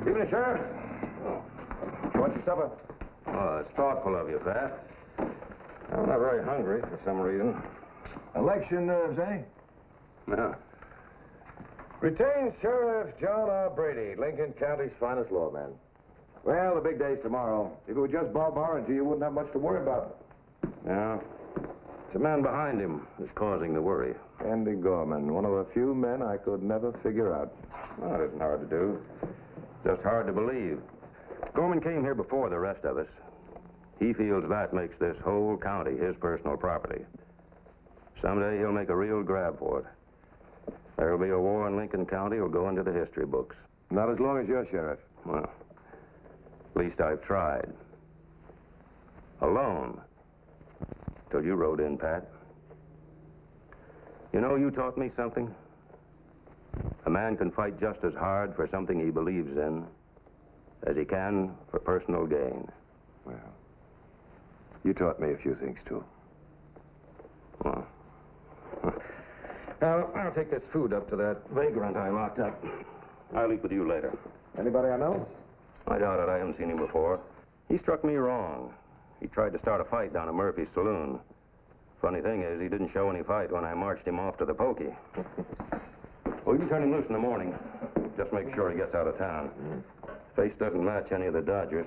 Evening, Sheriff. You want your supper? Oh, it's thoughtful of you, Pat. I'm not very hungry for some reason. Election nerves, eh? No. Retained Sheriff John R. Brady, Lincoln County's finest lawman. Well, the big day's tomorrow. If it were just Bob Orringer, you wouldn't have much to worry about. Yeah. It's the man behind him who's causing the worry. Andy Gorman, one of the few men I could never figure out. Well, it isn't hard to do. Just hard to believe. Gorman came here before the rest of us. He feels that makes this whole county his personal property. Someday he'll make a real grab for it. There'll be a war in Lincoln County. It'll go into the history books. Not as long as you're sheriff. Well, at least I've tried. Alone. Till you rode in, Pat. You know, you taught me something. A man can fight just as hard for something he believes in as he can for personal gain. Well, you taught me a few things, too. Well, I'll take this food up to that vagrant I locked up. I'll eat with you later. Anybody I know? I doubt it. I haven't seen him before. He struck me wrong. He tried to start a fight down at Murphy's saloon. Funny thing is, he didn't show any fight when I marched him off to the pokey. Well, you can turn him loose in the morning. Just make sure he gets out of town. Face doesn't match any of the Dodgers.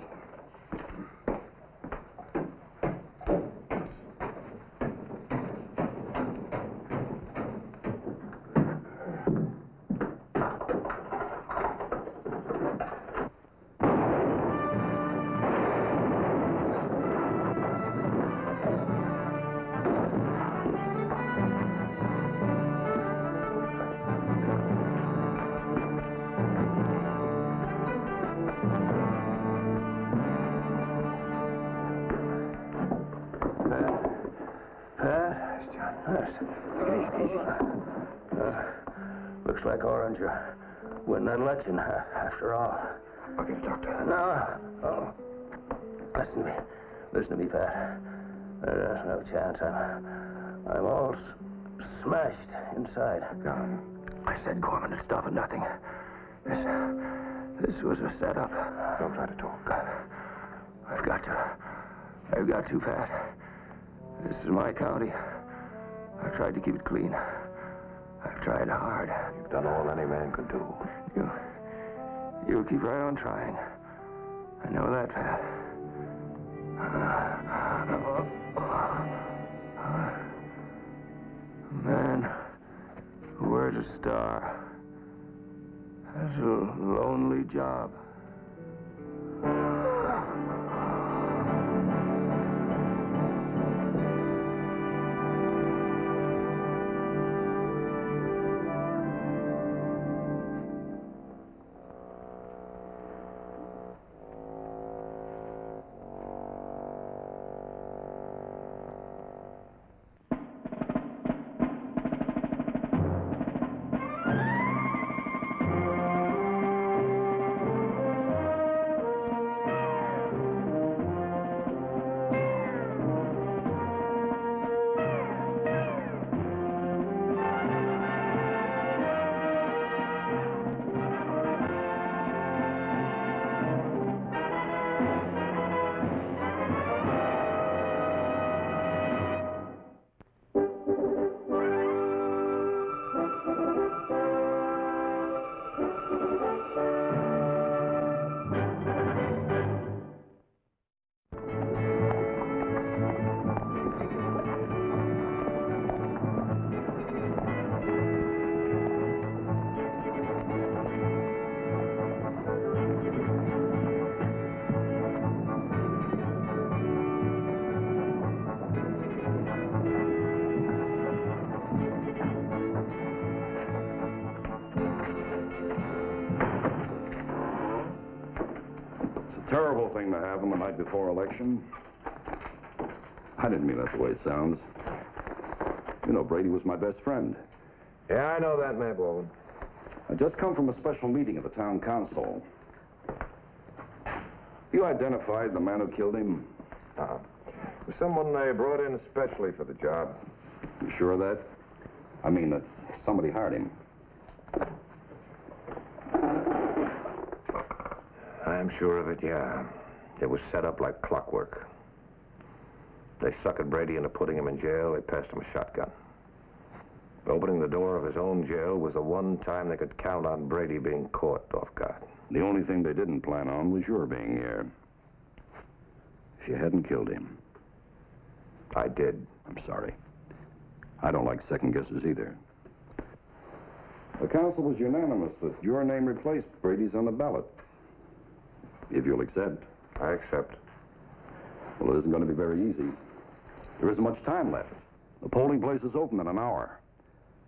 Looks like Orringer win that election after all. I'll get a doctor. No. Oh. Listen to me, Pat. There's no chance. I'm all smashed inside. No. I said Gorman would stop at nothing. This was a setup. Don't try to talk. I've got to, Pat. This is my county. I've tried to keep it clean. I've tried hard. You've done all any man could do. You'll keep right on trying. I know that, Pat. A man who wears a star has a lonely job. Terrible thing to happen the night before election. I didn't mean that the way it sounds. You know, Brady was my best friend. Yeah, I know that, Mayor Baldwin. I just come from a special meeting of the town council. You identified the man who killed him? Uh-huh. It was someone they brought in especially for the job. You sure of that? I mean that somebody hired him. I'm sure of it, yeah. It was set up like clockwork. They suckered Brady into putting him in jail. They passed him a shotgun. Opening the door of his own jail was the one time they could count on Brady being caught off guard. The only thing they didn't plan on was your being here. If you hadn't killed him. I did. I'm sorry. I don't like second guesses either. The council was unanimous that your name replaced Brady's on the ballot. If you'll accept. I accept. Well, it isn't going to be very easy. There isn't much time left. The polling place is open in an hour.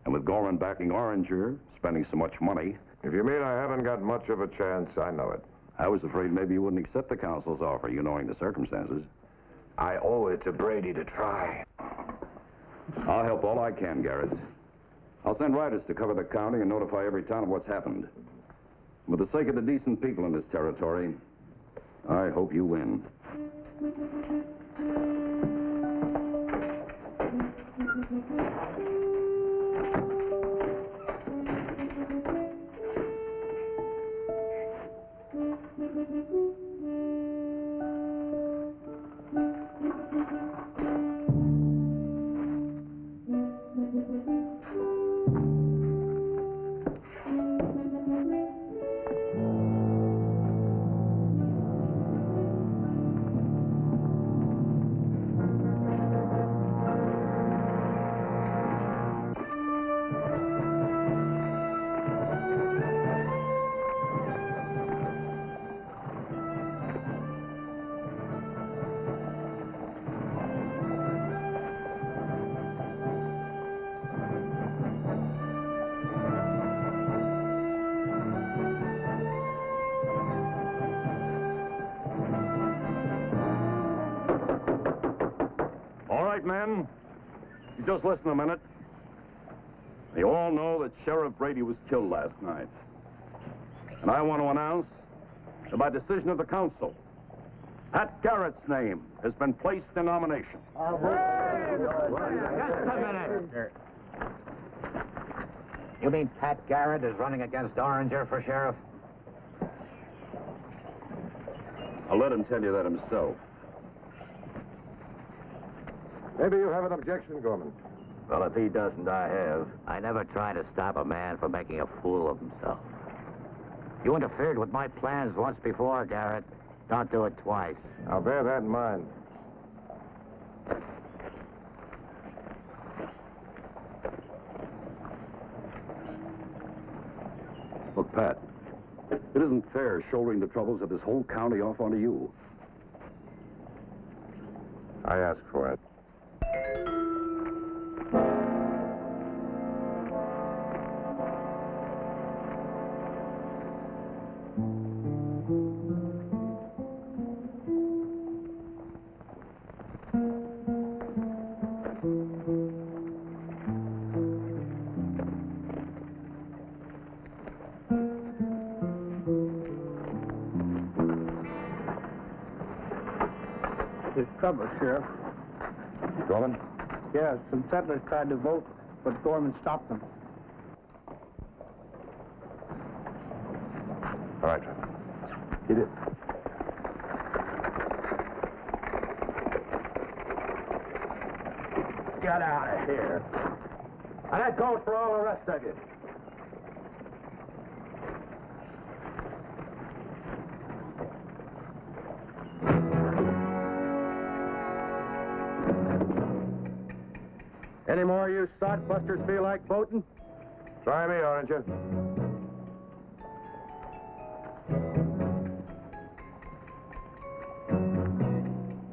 And with Gorman backing Oranger, spending so much money... If you mean I haven't got much of a chance, I know it. I was afraid maybe you wouldn't accept the council's offer, you knowing the circumstances. I owe it to Brady to try. I'll help all I can, Garrett. I'll send riders to cover the county and notify every town of what's happened. For the sake of the decent people in this territory, I hope you win. Men, you just listen a minute. You all know that Sheriff Brady was killed last night. And I want to announce that by decision of the council, Pat Garrett's name has been placed in nomination. Just a minute. You mean Pat Garrett is running against Oranger for sheriff? I'll let him tell you that himself. Maybe you have an objection, Gorman. Well, if he doesn't, I have. I never try to stop a man from making a fool of himself. You interfered with my plans once before, Garrett. Don't do it twice. I'll bear that in mind. Look, Pat, it isn't fair shouldering the troubles of this whole county off onto you. I asked for it. There's trouble, Sheriff. Gorman? Yeah, some settlers tried to vote, but Gorman stopped them. All right. He did. Get out of here. And that goes for all the rest of you. Any more of you sodbusters feel like voting? Try me, Oranger.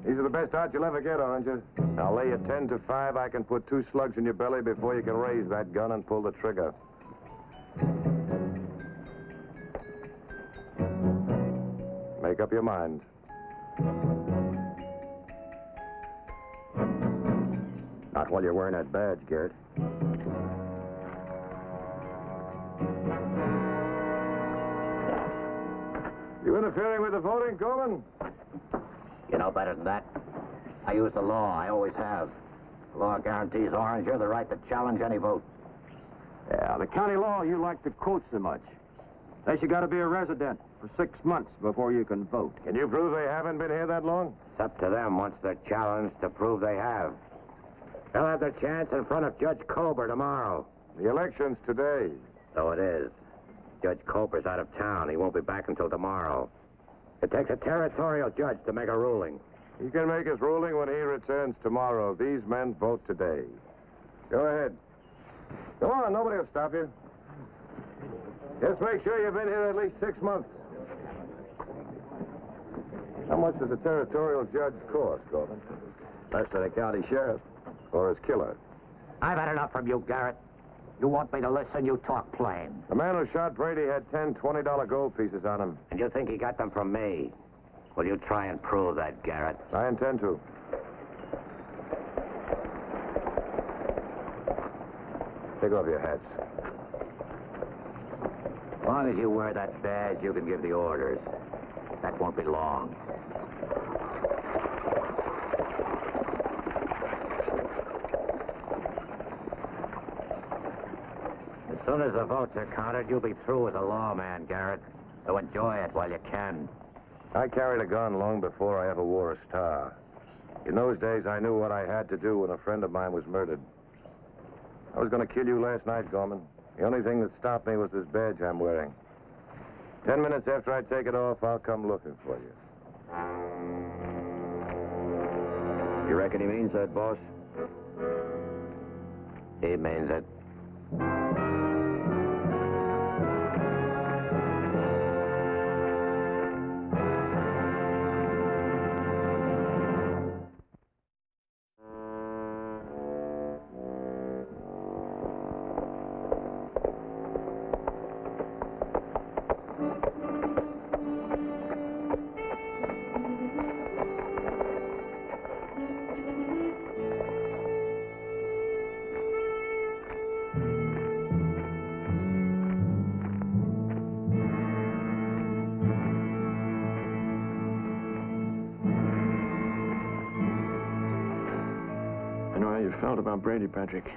These are the best odds you'll ever get, Oranger. I'll lay you 10 to 5. I can put 2 slugs in your belly before you can raise that gun and pull the trigger. Make up your mind. Not while you're wearing that badge, Garrett. You interfering with the voting, Gorman? You know better than that. I use the law. I always have. The law guarantees Oranger the right to challenge any vote. Yeah, the county law you like to quote so much. Unless you got to be a resident for 6 months before you can vote. Can you prove they haven't been here that long? It's up to them once they're challenged to prove they have. They'll have their chance in front of Judge Colbert tomorrow. The election's today. So it is. Judge Colbert's out of town. He won't be back until tomorrow. It takes a territorial judge to make a ruling. He can make his ruling when he returns tomorrow. These men vote today. Go ahead. Go on, nobody will stop you. Just make sure you've been here at least 6 months. How much does a territorial judge cost, Gorman? Less than a county sheriff. Or his killer? I've had enough from you, Garrett. You want me to listen, you talk plain. The man who shot Brady had 10 $20 gold pieces on him. And you think he got them from me? Will you try and prove that, Garrett? I intend to. Take off your hats. As long as you wear that badge, you can give the orders. That won't be long. As soon as the votes are counted, you'll be through as a lawman, Garrett. So enjoy it while you can. I carried a gun long before I ever wore a star. In those days, I knew what I had to do when a friend of mine was murdered. I was going to kill you last night, Gorman. The only thing that stopped me was this badge I'm wearing. 10 minutes after I take it off, I'll come looking for you. You reckon he means that, boss? He means it. I know how you felt about Brady, Patrick.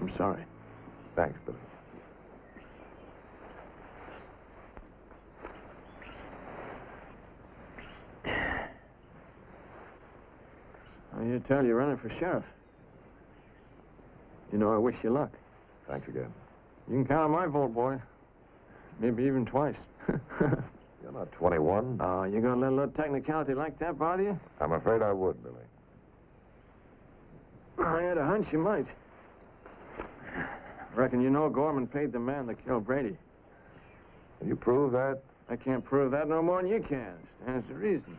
I'm sorry. Thanks, Billy. You tell you're running for sheriff. You know, I wish you luck. Thanks again. You can count on my vote, boy. Maybe even twice. You're not 21. Oh, you gonna let a little technicality like that bother you? I'm afraid I would, Billy. I had a hunch you might. Reckon you know Gorman paid the man that killed Brady. Can you prove that? I can't prove that no more than you can. Stands to reason.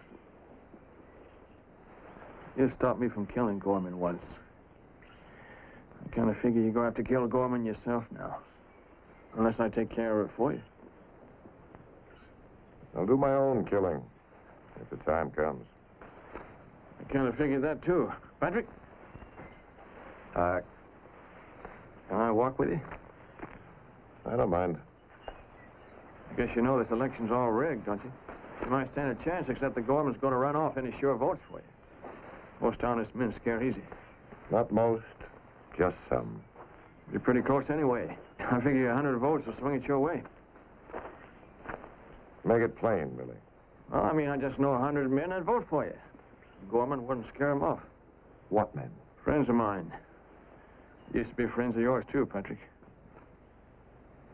You stopped me from killing Gorman once. I kind of figure you're going to have to kill Gorman yourself now. Unless I take care of it for you. I'll do my own killing, if the time comes. I kind of figured that, too. Patrick? Can I walk with you? I don't mind. I guess you know this election's all rigged, don't you? You might stand a chance, except the Gorman's going to run off any sure votes for you. Most honest men scare easy. Not most, just some. You're pretty close anyway. I figure 100 votes will swing it your way. Make it plain, Billy. Well, I mean, I just know 100 men that'd vote for you. Gorman wouldn't scare them off. What men? Friends of mine. Used to be friends of yours, too, Patrick.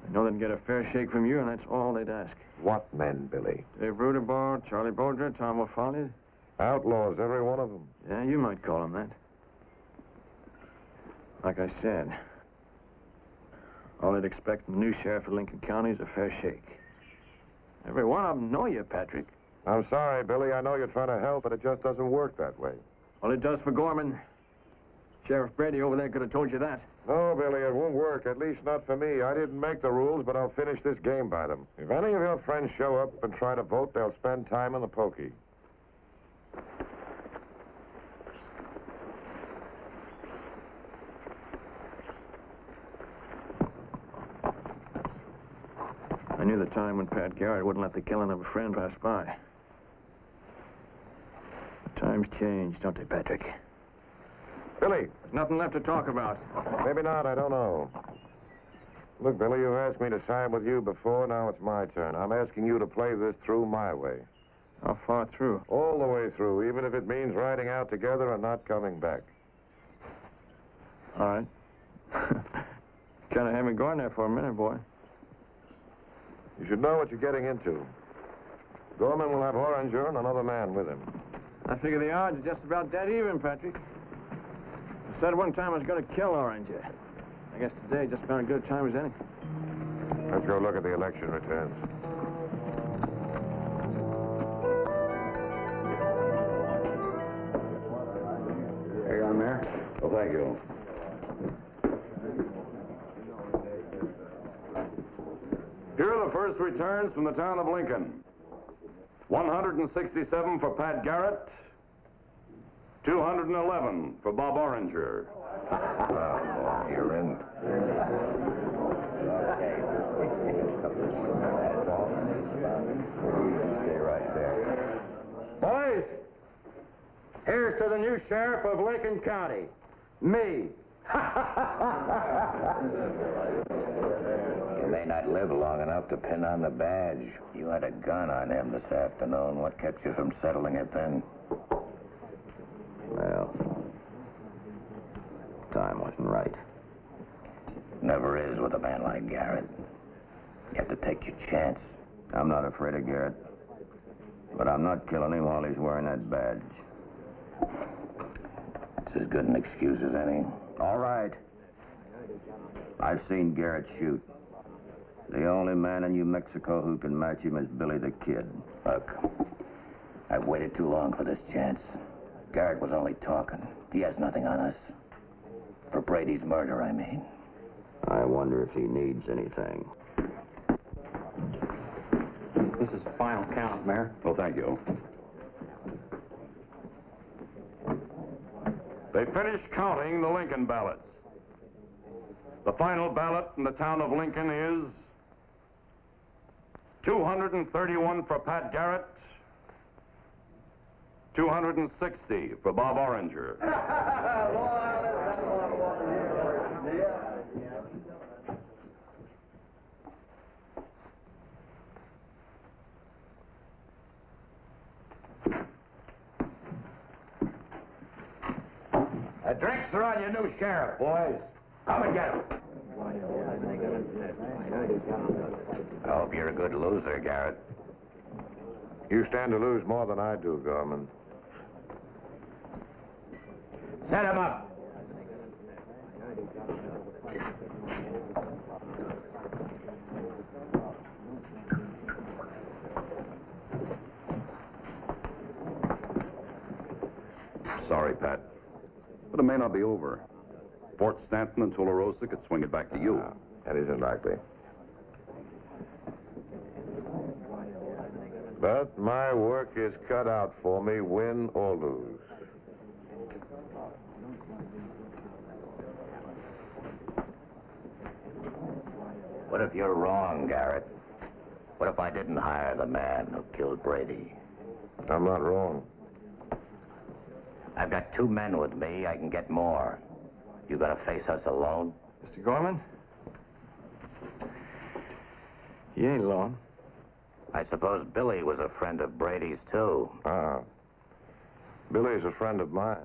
I know they'd get a fair shake from you, and that's all they'd ask. What men, Billy? Dave Rudebaugh, Charlie Bodger, Tom O'Falley. Outlaws, every one of them. Yeah, you might call them that. Like I said, all they'd expect from the new sheriff of Lincoln County is a fair shake. Every one of them know you, Patrick. I'm sorry, Billy. I know you're trying to help, but it just doesn't work that way. Well, it does for Gorman. Sheriff Brady over there could have told you that. No, Billy, it won't work. At least not for me. I didn't make the rules, but I'll finish this game by them. If any of your friends show up and try to vote, they'll spend time in the pokey. I knew the time when Pat Garrett wouldn't let the killing of a friend pass by. The times change, don't they, Patrick? Billy, There's nothing left to talk about. maybe not. I don't know. Look, Billy, you've asked me to side with you before. Now it's my turn. I'm asking you to play this through my way. How far through? All the way through, even if it means riding out together and not coming back. All right. Kind of had me going there for a minute, boy. You should know what you're getting into. Gorman will have Oranger and another man with him. I figure the odds are just about dead even, Patrick. I said one time I was going to kill Oranger. I guess today just about as good a time as any. Let's go look at the election returns. Here you are, Mayor. Well, thank you. Here are the first returns from the town of Lincoln. 167 for Pat Garrett. 211 for Bob Oranger. You're in. That's all. Stay right there. Boys, here's to the new sheriff of Lincoln County. Me. You may not live long enough to pin on the badge. You had a gun on him this afternoon. What kept you from settling it then? Well, time wasn't right. Never is with a man like Garrett. You have to take your chance. I'm not afraid of Garrett. But I'm not killing him while he's wearing that badge. It's as good an excuse as any. All right. I've seen Garrett shoot. The only man in New Mexico who can match him is Billy the Kid. Look, I've waited too long for this chance. Garrett was only talking. He has nothing on us. For Brady's murder, I mean. I wonder if he needs anything. This is the final count, Mayor. Well, thank you. They finished counting the Lincoln ballots. The final ballot in the town of Lincoln is 231 for Pat Garrett, 260 for Bob Oranger. The drinks are on your new sheriff, boys. Come and get him. I hope you're a good loser, Garrett. You stand to lose more than I do, Gorman. Set him up. Sorry, Pat. But it may not be over. Fort Stanton and Tularosa could swing it back to you. That isn't likely. But my work is cut out for me, win or lose. What if you're wrong, Garrett? What if I didn't hire the man who killed Brady? I'm not wrong. I've got 2 men with me. I can get more. You gonna face us alone? Mr. Gorman? You ain't alone. I suppose Billy was a friend of Brady's, too. Billy's a friend of mine.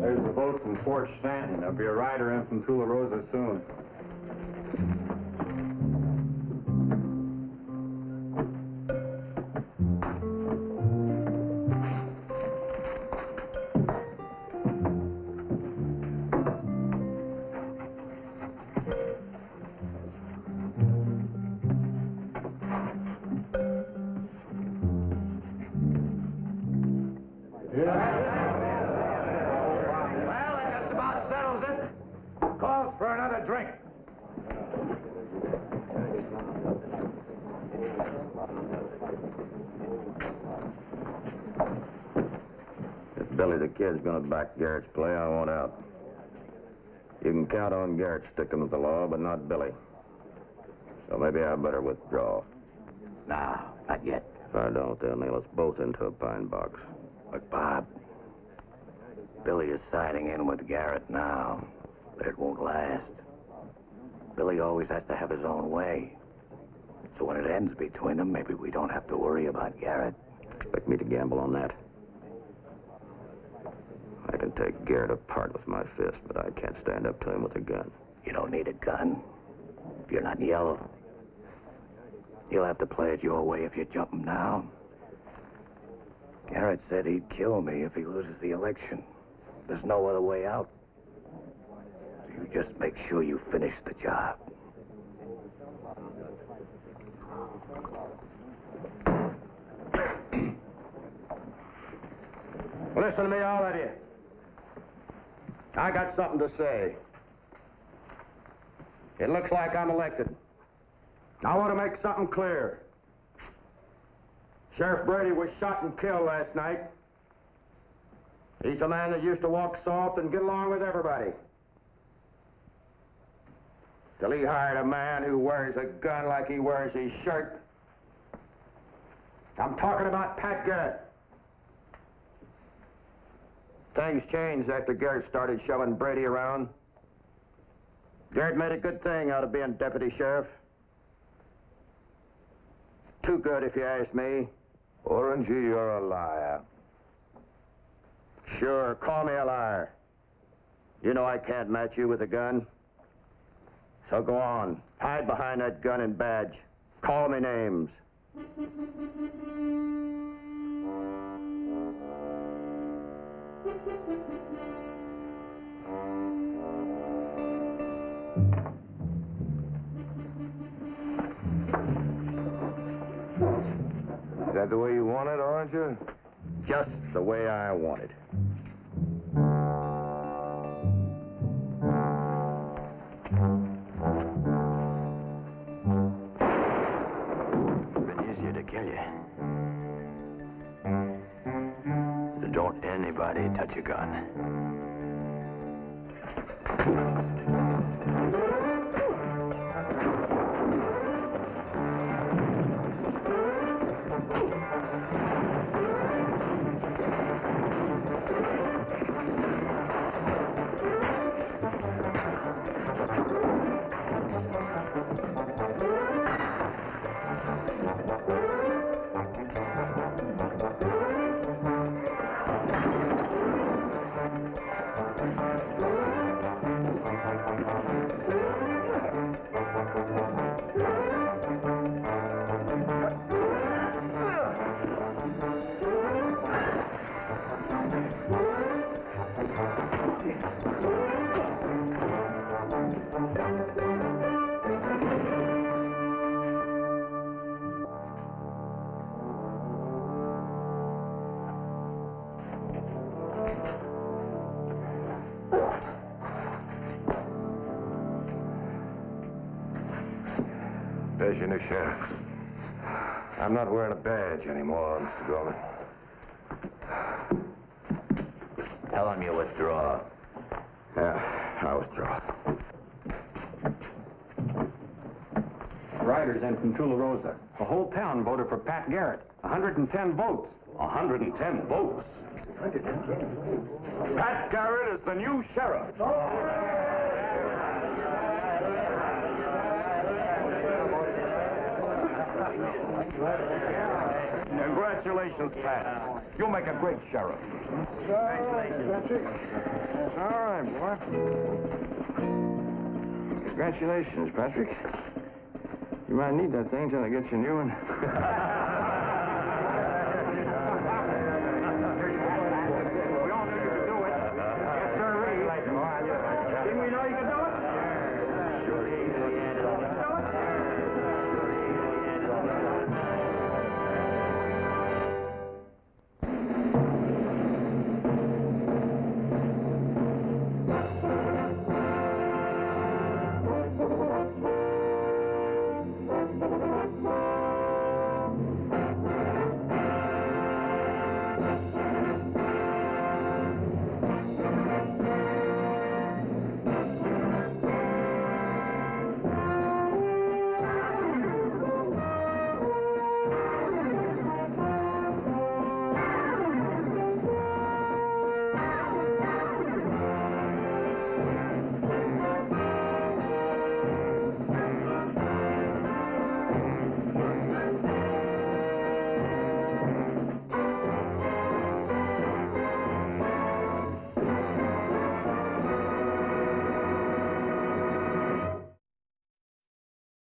There's a boat from Fort Stanton. There'll be a rider in from Tularosa soon. Well, that just about settles it. Calls for another drink. If Billy the Kid's gonna back Garrett's play, I want out. You can count on Garrett sticking with the law, but not Billy. So maybe I better withdraw. No, not yet. If I don't, they'll nail us both into a pine box. Look, Bob, Billy is siding in with Garrett now, but it won't last. Billy always has to have his own way. So when it ends between them, maybe we don't have to worry about Garrett. Expect me to gamble on that? I can take Garrett apart with my fist, but I can't stand up to him with a gun. You don't need a gun. You're not yellow. You'll have to play it your way if you jump him now. Garrett said he'd kill me if he loses the election. There's no other way out. So you just make sure you finish the job. Listen to me, all of you. I got something to say. It looks like I'm elected. I want to make something clear. Sheriff Brady was shot and killed last night. He's a man that used to walk soft and get along with everybody. Till he hired a man who wears a gun like he wears his shirt. I'm talking about Pat Garrett. Things changed after Garrett started shoving Brady around. Garrett made a good thing out of being deputy sheriff. Too good, if you ask me. Orangey, you're a liar. Sure, call me a liar. You know I can't match you with a gun. So go on, hide behind that gun and badge. Call me names. Is that the way you want it, Oranger? Just the way I want it. Been easier to kill you. So don't anybody touch a gun. There's your new sheriff. I'm not wearing a badge anymore, Mr. Gorman. Tell him you withdraw. Yeah, I withdraw. Riders in from Tularosa. The whole town voted for Pat Garrett. 110 votes. 110 votes. Pat Garrett is the new sheriff. Congratulations, Pat. You'll make a great sheriff. Congratulations. All right, boy. Congratulations, Patrick. You might need that thing till I get you a new one. We all knew you could do it. Yes, sir. Didn't we know you could do it?